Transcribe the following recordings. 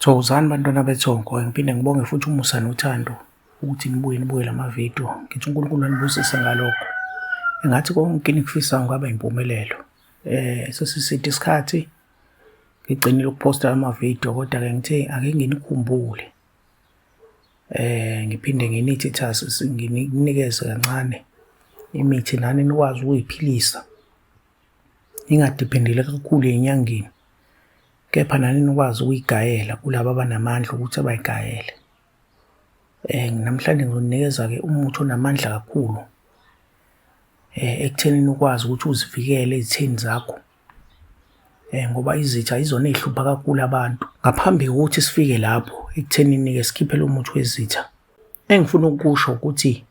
Thokozani bantwana bethongo, ngiphinde ngibonge futhi umusa nothando ukuthi nibuye lama video. Ngithi uNkulunkulu anibusise ngalokho. Engathi konke enikufisayo kungaba impumelelo. Sesiside isikhathi ngigcinile ukuphosta ama-video, kodwa-ke ngithe ake nginikhumbule. Ngiphinde nginithi nginikeze kancane imithi nani nikwazi ukuy'philisa. Ningadiphendile kakhulu ey'nyangeni, kepha nani nikwazi ukuyigayela kulaba abanamandla ukuthi abayigayele. Namhlanje ngizoninikeza-ke umuthi onamandla kakhulu ekuthenini ukwazi ukuthi uzivikele ezitheni zakho, ngoba izitha izona ey'hlupha kakhulu abantu. Ngaphambi kokuthi sifike lapho ekuthenini-ke sikhiphe lo muthi wezitha, engifuna ukusho ukuthi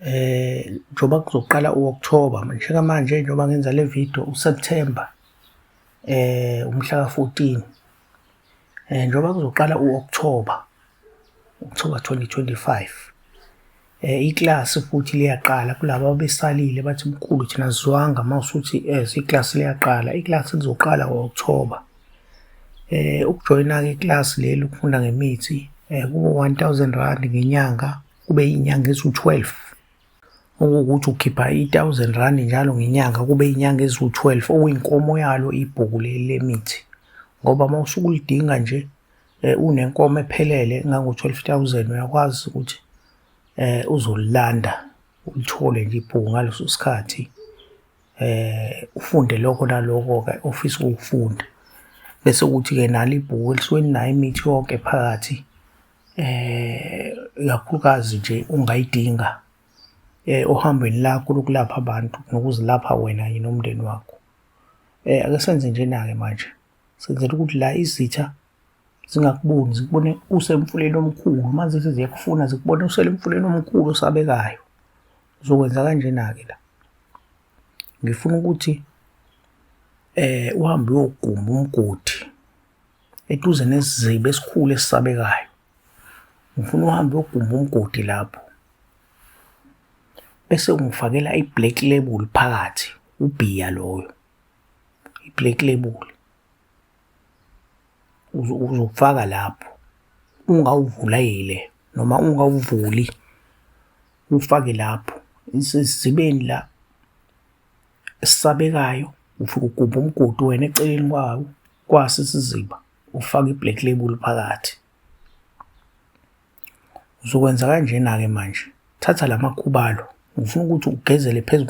njengoba kuzoqala u-October njengamanje, njengoba ngenza le video uSeptember umhla ka-14, njengoba kuzoqala u-October 2025, iklasi futhi liyaqala kulaba abesalile bathi mkhulu thina sizwanga mawusuthi iklasi liyaqala. Iklasi lizoqala ngo-October. Ukujoyina-ke iklasi leli ukufunda ngemithi kube 1,000 rand ngenyanga, kube iy'nyanga eziwu-12, okuwukuthi ukhipha 1,000 rand njalo ngenyanga, kube iy'nyanga eziwu-12, okuyinkomo yalo ibhuku leli lemithi. Ngoba uma usuke ulidinga nje unenkomo ephelele engango-12,000, uyakwazi ukuthi uzolilanda ulithole nje ibhuku ngaleso sikhathi, ufunde lokho naloko-ke ofisa ukufunda. Bese kuthi-ke nalo ibhuku elisuke linayo imithi yonke phakathi, ikakhulukazi nje ungayidinga ohambweni lakho lokulapha abantu nokuzilapha wena kanye nomndeni wakho. Ake senze njena-ke manje, senzela ukuthi la izitha zingakuboni, zikubone usemfuleni omkhulu. Manje seziyakufuna zikubone uselemfuleni omkhulu osabekayo. Uzokwenza kanjena-ke la, ngifuna ukuthi uhambe uyogumba umgodi eduze nesiziba esikhulu esisabekayo. Ngifuna uhambe uyogumba umgodi lapho, bese ungifakela i-black label phakathi, ubhiya loyo, i-black label uzofaka lapho, ungawuvulile noma ungawuvuli, ufake lapho esizibeni la esisabekayo. Ufike ugubha umgodi wena eceleni kwaso isiziba, ufake i-black label phakathi. Uzokwenza kanjena-ke manje, thatha la makhubalo, ngifuna ukuthi ugezele phezu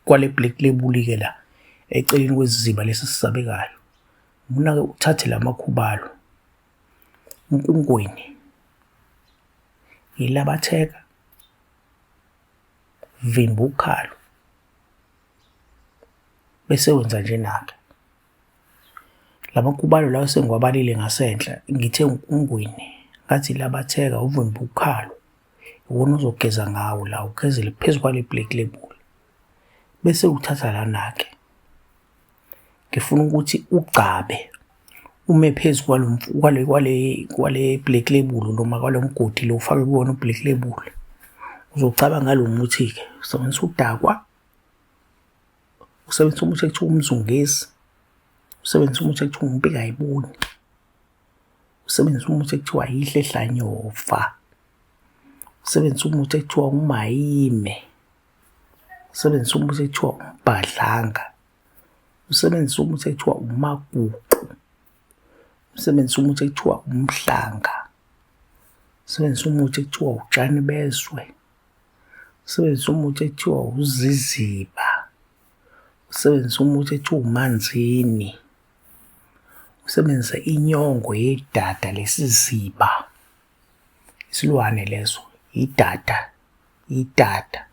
kwale black label-ke la eceleni kwesiziba lesi esisabekayo. Ngifuna-ke uthathe la makhubalo, unkungweni, ilabatheka, vimba ukhalo, bese wenza njena-ke. La makhubalo lawa sengiwabalile ngasenhla, ngithe unkungweni, ngathi ilabatheka, uvimba ukhalo, iwona uzogeza ngawo la, ugezele phezu kwale black label. Bese uthatha lana-ke, ngifuna ukuthi ugcabe ume phezu kwale black label noma kwalo mgodi lo ufake kuwona u-black label. Uzocaba ngalo muthi-ke, usebenzisa udakwa, usebenzisa umuthi ekuthiwa umzungezi, usebenzisa umuthi ekuthiwa umpikayiboni, usebenzisa umuthi ekuthiwa yihlehlanyova, usebenzisa umuthi ekuthiwa umayime, usebenzisa umuthi ekuthiwa umbhadlanga, usebenzisa umuthi ekuthiwa umaguqu, usebenzisa umuthi ekuthiwa umhlanga, usebenzisa umuthi ekuthiwa utshani bezwe, usebenzisa umuthi ekuthiwa uziziba, usebenzisa umuthi ekuthiwa umanzini, usebenzise inyongo yedada lesiziba. Isilwane leso, idada,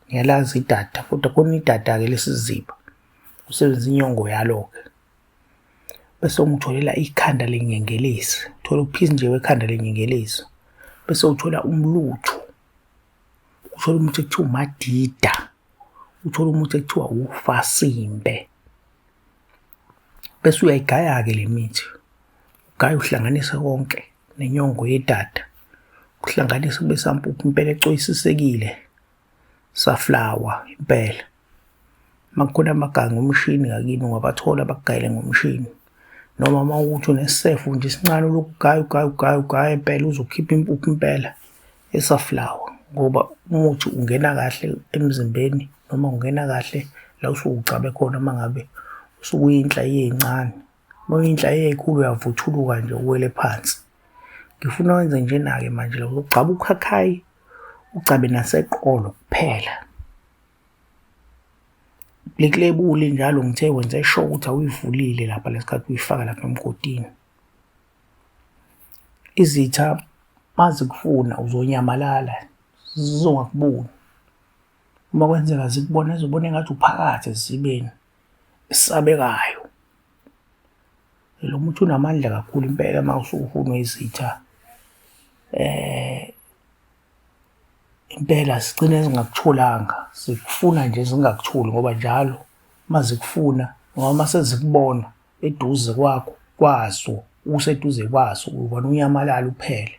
ngiyalazi idada, kodwa khona idada-ke lesiziba, usebenzisa inyongo yalo-ke. Bese ungitholela ikhanda lenyengelezi, uthola uphisi nje wekhanda lenyengelezi. Bese uthola umlutho, uthola umuthi ekuthiwa umadida, uthola umuthi ekuthiwa ufasimbe. Bese uyayigaya-ke le mithi, ugaya uhlanganise konke nenyongo yedada, uhlanganise kube sampuphu impela ecoyisisekile, saflawa impela. Makukhona amaganga omshini ngakini ungabathola bakugayele ngomshini. noma uma ukuthi unesefo nje isincane ulokhu ugaya impela uzokhipha impuphu impela e-safflower, ngoba umuthi ungena kahle emzimbeni noma ungena kahle la usuwucabe khona uma ngabe usukuyinhla eyincane. Uma uyinhla eyikhulu uyavuthuluka nje uwele phansi. Ngifuna wenze njena-ke manje la ugcabe ukhakhayi, ucabe naseqolo kuphela. Black Label njalo ngithe wenze sure ukuthi awuyivulile lapha lesikhathi uyifaka lapha emgodini. Izitha mazikufuna uzonyamalala zizongakuboni. Uma kwenzeka zikubona zizobona engathi uphakathi esizibeni esabekayo. Lo muthi unamandla kakhulu impela uma usufuna izitha impela sigcine zingakutholanga, zikufuna nje zingakutholi ngoba njalo uma zikufuna noma uma sezikubona eduze kwazo useduze kwazo ubona unyamalala uphele.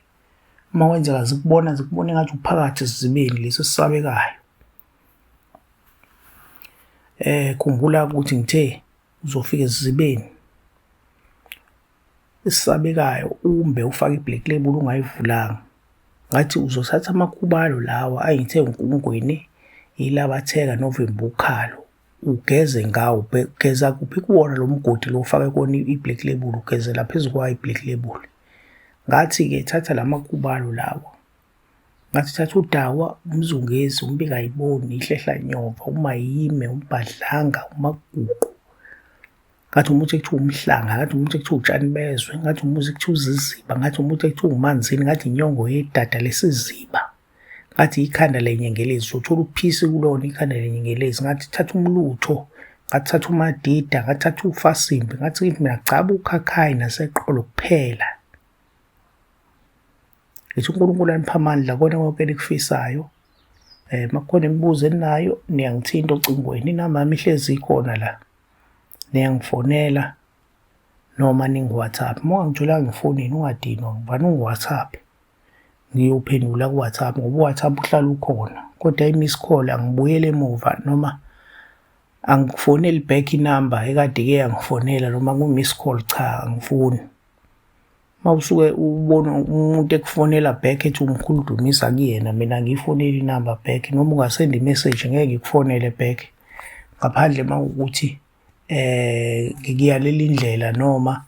Uma kwenzeka zikubona engathi uphakathi esizibeni lesi esabekayo. Khumbula ukuthi ngithe uzofika esizibeni esabekayo umbe ufake i-Black Label ungayivulanga. Ngathi uzothatha amakhubalo lawa ayithe unkungwini ilabatheka novimba ukhalo ugeze ngawo. Geza kuphi kuwona lo mgodi lo ufake kona i-Black Label, ugezela phezu kwayo i-Black Label. Ngathi-ke thatha la makhubalo lawa, ngathi thatha udawa, umzungezi, umbikayiboni, ihlehlanyova, umayime, umbadlanga, umaguqu, ngathi umuthi ekuthiwa umhlanga, ngathi umuthi ekuthiwa utshani bezwe, ngathi umuthi ekuthiwa uziziba, ngathi umuthi ekuthiwa umanzini, ngathi inyongo yedada lesiziba, ngathi ikhanda lenyengelezi. Uzothola uphisi kulona ikhanda lenyengelezi. Ngathi thatha umlutho, ngathi thatha umadida, ngathi thatha ufasimbi, ngathi kithi mina gcaba ukhakhayi naseqolo kuphela. Ngithi uNkulunkulu anipha amandla kona konke enikufisayo. Makukhona imibuzo eninayo niyangithinta ocingweni, inamba ihlezi ikhona la. Niyangifonela noma ningi-WhatsApp. Uma ungangitholanga ngefonini ungadinwa, ngivane ungi-WhatsApp ngiyophendula ku-WhatsApp ngoba u-WhatsApp uhlala ukhona, kodwa i-miss call angibuyele emuva noma angifoneli back inamba ekade-ke yangifonela noma ku-miss call, cha angifuni. Uma usuke ubona umuntu ekufonela back ethi umkhulu Dumisa kuyena, mina ngiyifonela inamba back noma ungasenda i-message ngeke ngikufonele back ngaphandle uma ukuthi ngikuyalela indlela noma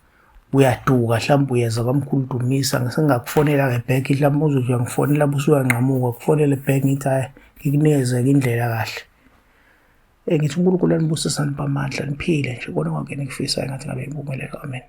uyaduka mhlawumbe uyeza kwamkhulu Dumisa ngisengakufonela-ke back mhlawumbe uzothi uyangifonela bese uyanqamuka kufonele back ngithi hhayi ngikunikeze-ke indlela kahle. Ngithi uNkulunkulu anibusise aniphe amandla niphile nje kona konke enikufisayo ngathi ngabe impumelelo. Amen.